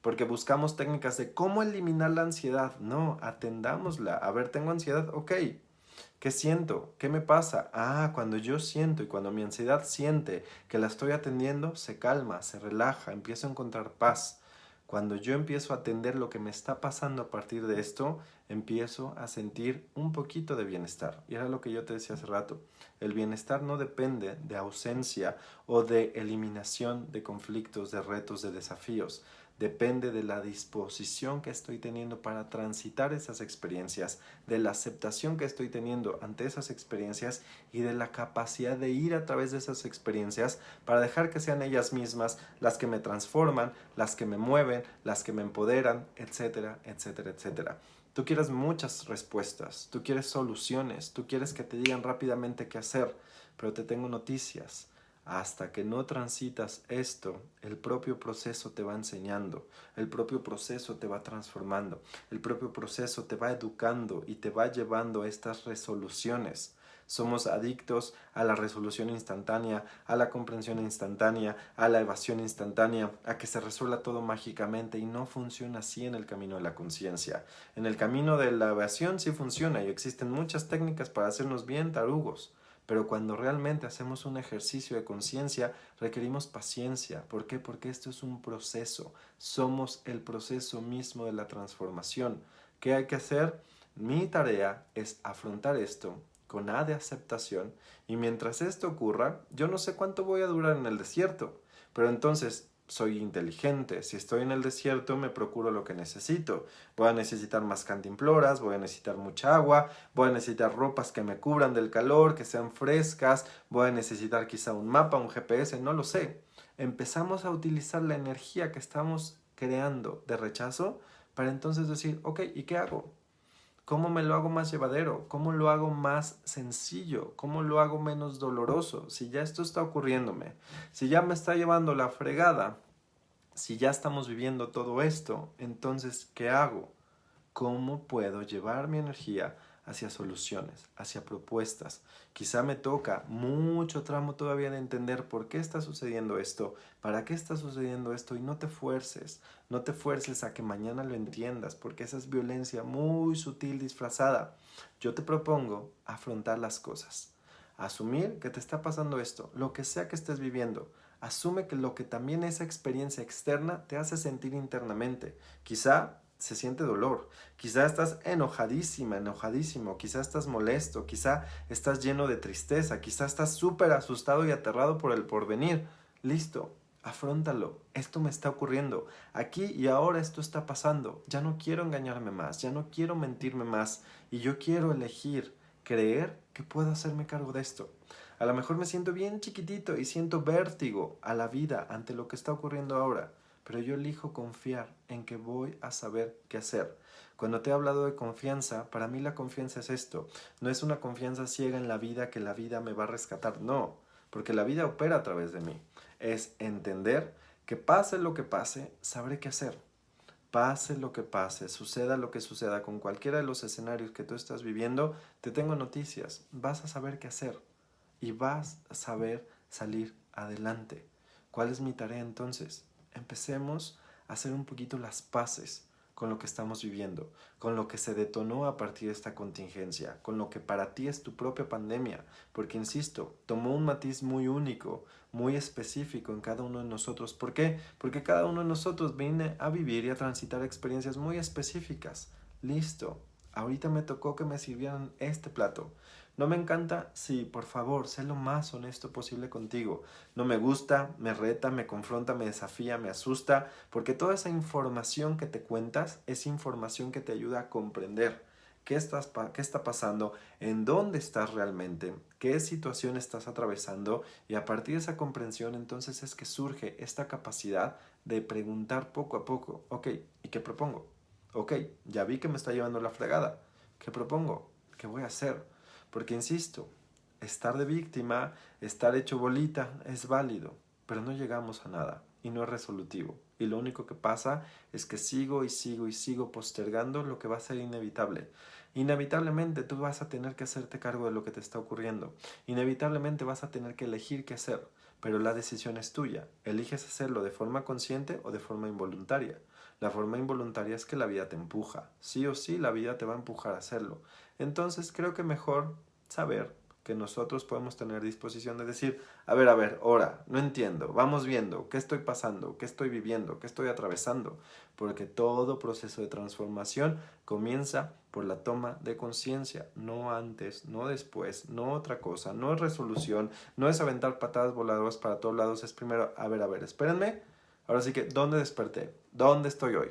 porque buscamos técnicas de cómo eliminar la ansiedad. No, atendámosla. A ver, tengo ansiedad, ok. ¿Qué siento? ¿Qué me pasa? Ah, cuando yo siento y cuando mi ansiedad siente que la estoy atendiendo, se calma, se relaja, empiezo a encontrar paz. Cuando yo empiezo a atender lo que me está pasando a partir de esto, empiezo a sentir un poquito de bienestar. Y era lo que yo te decía hace rato. El bienestar no depende de ausencia o de eliminación de conflictos, de retos, de desafíos. Depende de la disposición que estoy teniendo para transitar esas experiencias, de la aceptación que estoy teniendo ante esas experiencias y de la capacidad de ir a través de esas experiencias para dejar que sean ellas mismas las que me transforman, las que me mueven, las que me empoderan, etcétera, etcétera, etcétera. Tú quieres muchas respuestas, tú quieres soluciones, tú quieres que te digan rápidamente qué hacer, pero te tengo noticias. Hasta que no transitas esto, el propio proceso te va enseñando, el propio proceso te va transformando, el propio proceso te va educando y te va llevando a estas resoluciones. Somos adictos a la resolución instantánea, a la comprensión instantánea, a la evasión instantánea, a que se resuelva todo mágicamente y no funciona así en el camino de la conciencia. En el camino de la evasión sí funciona y existen muchas técnicas para hacernos bien tarugos. Pero cuando realmente hacemos un ejercicio de conciencia, requerimos paciencia. ¿Por qué? Porque esto es un proceso. Somos el proceso mismo de la transformación. ¿Qué hay que hacer? Mi tarea es afrontar esto con A de aceptación y mientras esto ocurra, yo no sé cuánto voy a durar en el desierto. Pero entonces, soy inteligente. Si estoy en el desierto, me procuro lo que necesito. Voy a necesitar más cantimploras, voy a necesitar mucha agua, voy a necesitar ropas que me cubran del calor, que sean frescas, voy a necesitar quizá un mapa, un GPS, no lo sé. Empezamos a utilizar la energía que estamos creando de rechazo para entonces decir, ok, ¿y qué hago? ¿Cómo me lo hago más llevadero? ¿Cómo lo hago más sencillo? ¿Cómo lo hago menos doloroso? Si ya esto está ocurriéndome, si ya me está llevando la fregada, si ya estamos viviendo todo esto, entonces, ¿qué hago? ¿Cómo puedo llevar mi energía hacia soluciones, hacia propuestas? Quizá me toca mucho tramo todavía de entender por qué está sucediendo esto, para qué está sucediendo esto y no te fuerces a que mañana lo entiendas, porque esa es violencia muy sutil disfrazada. Yo te propongo afrontar las cosas, asumir que te está pasando esto, lo que sea que estés viviendo. Asume que lo que también esa experiencia externa te hace sentir internamente. Quizá se siente dolor, quizá estás enojadísima, enojadísimo, quizá estás molesto, quizá estás lleno de tristeza, quizá estás súper asustado y aterrado por el porvenir. Listo, afróntalo, esto me está ocurriendo, aquí y ahora esto está pasando, ya no quiero engañarme más, ya no quiero mentirme más y yo quiero elegir creer que puedo hacerme cargo de esto. A lo mejor me siento bien chiquitito y siento vértigo a la vida ante lo que está ocurriendo ahora, pero yo elijo confiar en que voy a saber qué hacer. Cuando te he hablado de confianza, para mí la confianza es esto. No es una confianza ciega en la vida que la vida me va a rescatar, no, porque la vida opera a través de mí. Es entender que pase lo que pase, sabré qué hacer. Pase lo que pase, suceda lo que suceda con cualquiera de los escenarios que tú estás viviendo, te tengo noticias. Vas a saber qué hacer y vas a saber salir adelante. ¿Cuál es mi tarea entonces? Empecemos a hacer un poquito las paces con lo que estamos viviendo, con lo que se detonó a partir de esta contingencia, con lo que para ti es tu propia pandemia, porque insisto, tomó un matiz muy único, muy específico en cada uno de nosotros. ¿Por qué? Porque cada uno de nosotros viene a vivir y a transitar experiencias muy específicas. Listo, ahorita me tocó que me sirvieran este plato. ¿No me encanta? Sí, por favor, sé lo más honesto posible contigo. No me gusta, me reta, me confronta, me desafía, me asusta, porque toda esa información que te cuentas es información que te ayuda a comprender qué está pasando, en dónde estás realmente, qué situación estás atravesando y a partir de esa comprensión entonces es que surge esta capacidad de preguntar poco a poco, ok, ¿y qué propongo? Ok, ya vi que me está llevando la fregada, ¿qué propongo? ¿Qué voy a hacer? Porque insisto, estar de víctima, estar hecho bolita es válido, pero no llegamos a nada y no es resolutivo. Y lo único que pasa es que sigo y sigo y sigo postergando lo que va a ser inevitable. Inevitablemente tú vas a tener que hacerte cargo de lo que te está ocurriendo. Inevitablemente vas a tener que elegir qué hacer, pero la decisión es tuya. Eliges hacerlo de forma consciente o de forma involuntaria. La forma involuntaria es que la vida te empuja. Sí o sí, la vida te va a empujar a hacerlo. Entonces creo que mejor saber que nosotros podemos tener disposición de decir, a ver, ahora, no entiendo, vamos viendo, qué estoy pasando, qué estoy viviendo, qué estoy atravesando, porque todo proceso de transformación comienza por la toma de conciencia, no antes, no después, no otra cosa, no es resolución, no es aventar patadas voladoras para todos lados, es primero, a ver, espérenme, ahora sí que, ¿dónde desperté? ¿Dónde estoy hoy?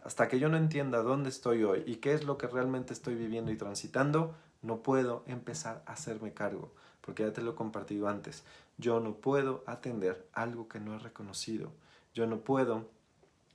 Hasta que yo no entienda dónde estoy hoy y qué es lo que realmente estoy viviendo y transitando, no puedo empezar a hacerme cargo, porque ya te lo he compartido antes. Yo no puedo atender algo que no he reconocido. Yo no puedo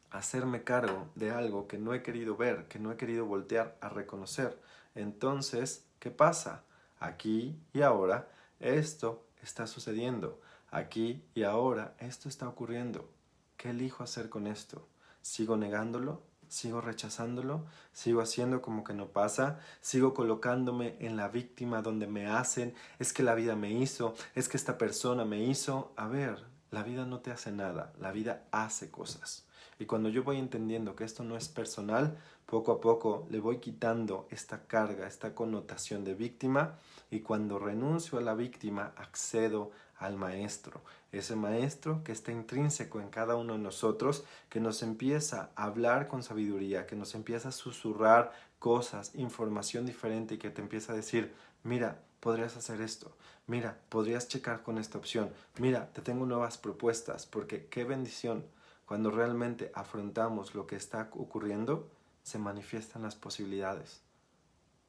hacerme cargo de algo que no he querido ver, que no he querido voltear a reconocer. Entonces, ¿qué pasa? Aquí y ahora esto está sucediendo. Aquí y ahora esto está ocurriendo. ¿Qué elijo hacer con esto? ¿Sigo negándolo? ¿Sigo rechazándolo? ¿Sigo haciendo como que no pasa? ¿Sigo colocándome en la víctima donde me hacen? Es que la vida me hizo, es que esta persona me hizo. A ver, la vida no te hace nada, la vida hace cosas. Y cuando yo voy entendiendo que esto no es personal, poco a poco le voy quitando esta carga, esta connotación de víctima y cuando renuncio a la víctima accedo al maestro. Ese maestro que está intrínseco en cada uno de nosotros, que nos empieza a hablar con sabiduría, que nos empieza a susurrar cosas, información diferente y que te empieza a decir, mira, podrías hacer esto, mira, podrías checar con esta opción, mira, te tengo nuevas propuestas, porque qué bendición. cuando realmente afrontamos lo que está ocurriendo, se manifiestan las posibilidades.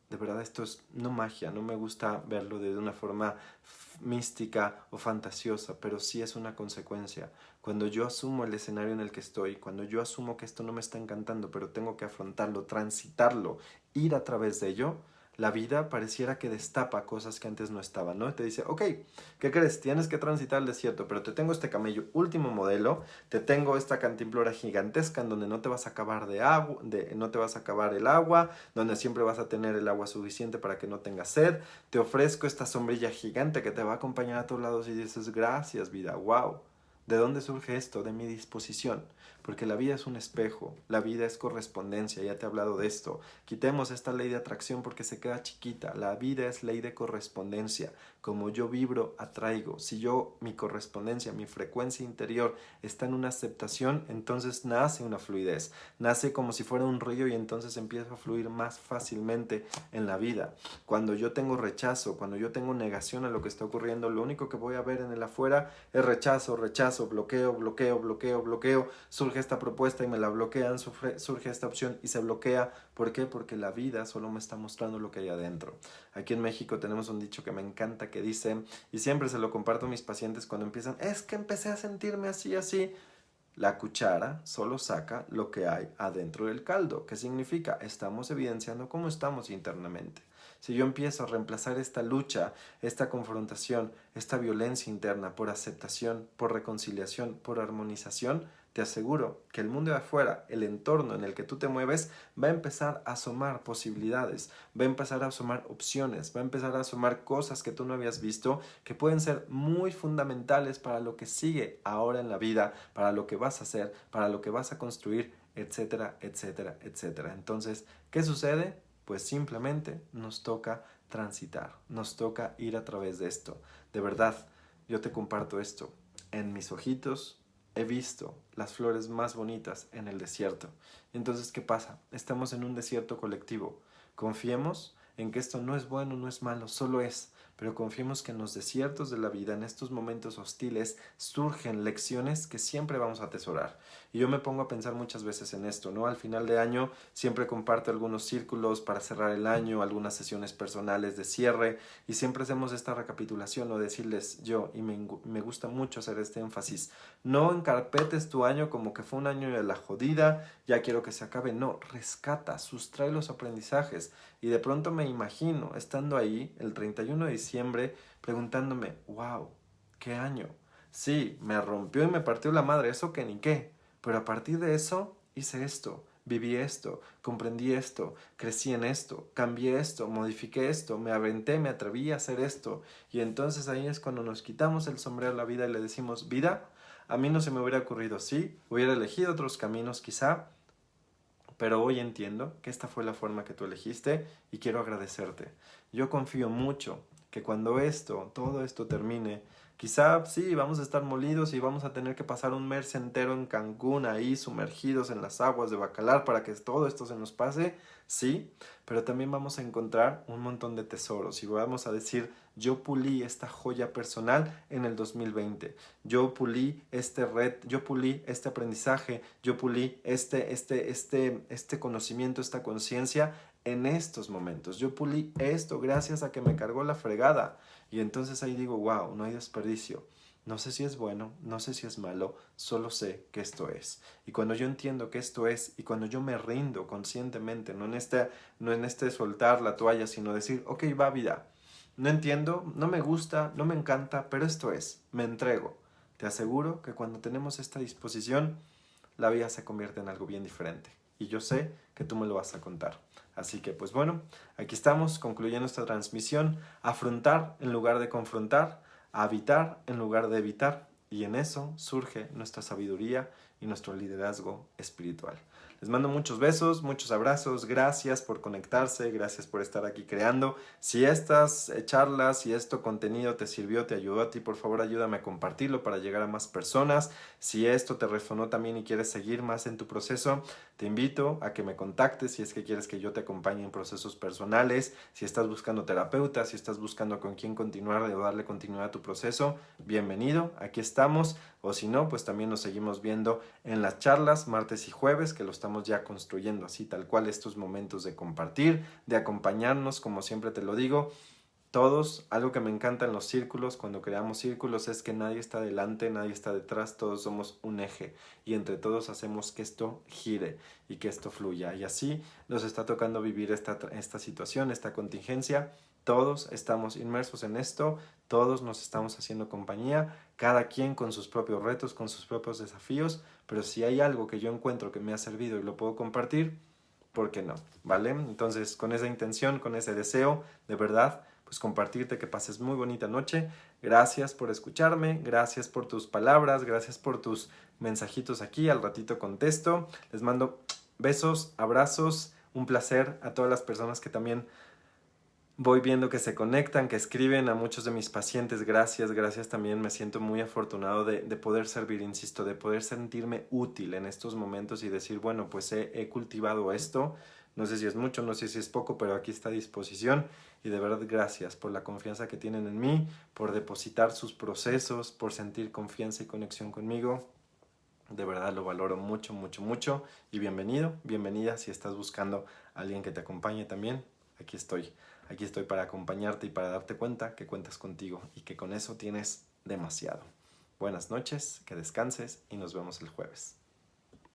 De verdad, esto es no magia, no me gusta verlo de una forma mística o fantasiosa, pero sí es una consecuencia. Cuando yo asumo el escenario en el que estoy, cuando yo asumo que esto no me está encantando, pero tengo que afrontarlo, transitarlo, ir a través de ello, la vida pareciera que destapa cosas que antes no estaban, ¿no? Te dice, ok, ¿qué crees? Tienes que transitar el desierto, pero te tengo este camello último modelo, te tengo esta cantimplora gigantesca en donde no te vas a acabar de agua, no te vas a acabar el agua, donde siempre vas a tener el agua suficiente para que no tengas sed, te ofrezco esta sombrilla gigante que te va a acompañar a todos lados y dices, gracias vida, wow. ¿De dónde surge esto? De mi disposición. Porque la vida es un espejo, la vida es correspondencia, ya te he hablado de esto. Quitemos esta ley de atracción porque se queda chiquita. La vida es ley de correspondencia. Como yo vibro, atraigo. Si yo, mi correspondencia, mi frecuencia interior está en una aceptación, entonces nace una fluidez. Nace como si fuera un río y entonces empieza a fluir más fácilmente en la vida. Cuando yo tengo rechazo, cuando yo tengo negación a lo que está ocurriendo, lo único que voy a ver en el afuera es rechazo, rechazo, bloqueo, bloqueo, bloqueo, bloqueo. Surge esta propuesta y me la bloquean, surge esta opción y se bloquea. ¿Por qué? Porque la vida solo me está mostrando lo que hay adentro. Aquí en México tenemos un dicho que me encanta que dice, y siempre se lo comparto a mis pacientes cuando empiezan, es que empecé a sentirme así, así. La cuchara solo saca lo que hay adentro del caldo. ¿Qué significa? Estamos evidenciando cómo estamos internamente. Si yo empiezo a reemplazar esta lucha, esta confrontación, esta violencia interna por aceptación, por reconciliación, por armonización, te aseguro que el mundo de afuera, el entorno en el que tú te mueves, va a empezar a asomar posibilidades, va a empezar a asomar opciones, va a empezar a asomar cosas que tú no habías visto, que pueden ser muy fundamentales para lo que sigue ahora en la vida, para lo que vas a hacer, para lo que vas a construir, etcétera, etcétera, etcétera. Entonces, ¿qué sucede? Pues simplemente nos toca transitar, nos toca ir a través de esto. De verdad, yo te comparto esto. En mis ojitos he visto las flores más bonitas en el desierto. Entonces, ¿qué pasa? Estamos en un desierto colectivo. Confiemos en que esto no es bueno, no es malo, solo es. Pero confiemos que en los desiertos de la vida, en estos momentos hostiles, surgen lecciones que siempre vamos a atesorar. Y yo me pongo a pensar muchas veces en esto, ¿no? Al final de año siempre comparto algunos círculos para cerrar el año, algunas sesiones personales de cierre, y siempre hacemos esta recapitulación o decirles yo, y me gusta mucho hacer este énfasis, no encarpetes tu año como que fue un año de la jodida, ya quiero que se acabe, no, rescata, sustrae los aprendizajes. Y de pronto me imagino estando ahí el 31 de diciembre preguntándome, wow, ¿qué año? Sí, me rompió y me partió la madre, eso que ni qué. Pero a partir de eso hice esto, viví esto, comprendí esto, crecí en esto, cambié esto, modifiqué esto, me aventé, me atreví a hacer esto. Y entonces ahí es cuando nos quitamos el sombrero a la vida y le decimos, vida, a mí no se me hubiera ocurrido así, hubiera elegido otros caminos quizá, pero hoy entiendo que esta fue la forma que tú elegiste y quiero agradecerte. Yo confío mucho que cuando todo esto termine, quizá sí, vamos a estar molidos y vamos a tener que pasar un mes entero en Cancún ahí sumergidos en las aguas de Bacalar para que todo esto se nos pase, sí, pero también vamos a encontrar un montón de tesoros y vamos a decir, yo pulí esta joya personal en el 2020, yo pulí yo pulí este aprendizaje, yo pulí este conocimiento, esta conciencia en estos momentos. Yo pulí esto gracias a que me cargó la fregada. Y entonces ahí digo, wow, no hay desperdicio. No sé si es bueno, no sé si es malo, solo sé que esto es. Y cuando yo entiendo que esto es, y cuando yo me rindo conscientemente, no en este soltar la toalla, sino decir, ok, va vida. No entiendo, no me gusta, no me encanta, pero esto es, me entrego. Te aseguro que cuando tenemos esta disposición, la vida se convierte en algo bien diferente. Y yo sé que tú me lo vas a contar. Así que, pues bueno, aquí estamos concluyendo esta transmisión. Afrontar en lugar de confrontar, habitar en lugar de evitar. Y en eso surge nuestra sabiduría y nuestro liderazgo espiritual. Les mando muchos besos, muchos abrazos, gracias por conectarse, gracias por estar aquí creando. Si estas charlas, si este contenido te sirvió, te ayudó a ti, por favor ayúdame a compartirlo para llegar a más personas. Si esto te resonó también y quieres seguir más en tu proceso, te invito a que me contactes si es que quieres que yo te acompañe en procesos personales, si estás buscando terapeuta, si estás buscando con quién continuar o darle continuidad a tu proceso, bienvenido, aquí estamos. O si no, pues también nos seguimos viendo en las charlas, martes y jueves, que lo estamos ya construyendo así, tal cual, estos momentos de compartir, de acompañarnos, como siempre te lo digo. Todos, algo que me encanta en los círculos, cuando creamos círculos, es que nadie está delante, nadie está detrás, todos somos un eje y entre todos hacemos que esto gire y que esto fluya. Y así nos está tocando vivir esta situación, esta contingencia. Todos estamos inmersos en esto, todos nos estamos haciendo compañía, cada quien con sus propios retos, con sus propios desafíos, pero si hay algo que yo encuentro que me ha servido y lo puedo compartir, ¿por qué no? ¿Vale? Entonces, con esa intención, con ese deseo, de verdad, pues compartirte que pases muy bonita noche. Gracias por escucharme, gracias por tus palabras, gracias por tus mensajitos aquí, al ratito contesto. Les mando besos, abrazos, un placer a todas las personas que también voy viendo que se conectan, que escriben, a muchos de mis pacientes. Gracias, gracias también. Me siento muy afortunado de poder servir, insisto, de poder sentirme útil en estos momentos y decir, bueno, pues he cultivado esto. No sé si es mucho, no sé si es poco, pero aquí está a disposición. Y de verdad, gracias por la confianza que tienen en mí, por depositar sus procesos, por sentir confianza y conexión conmigo. De verdad lo valoro mucho, mucho, mucho. Y bienvenido, bienvenida si estás buscando a alguien que te acompañe también. Aquí estoy. Aquí estoy para acompañarte y para darte cuenta que cuentas contigo y que con eso tienes demasiado. Buenas noches, que descanses y nos vemos el jueves.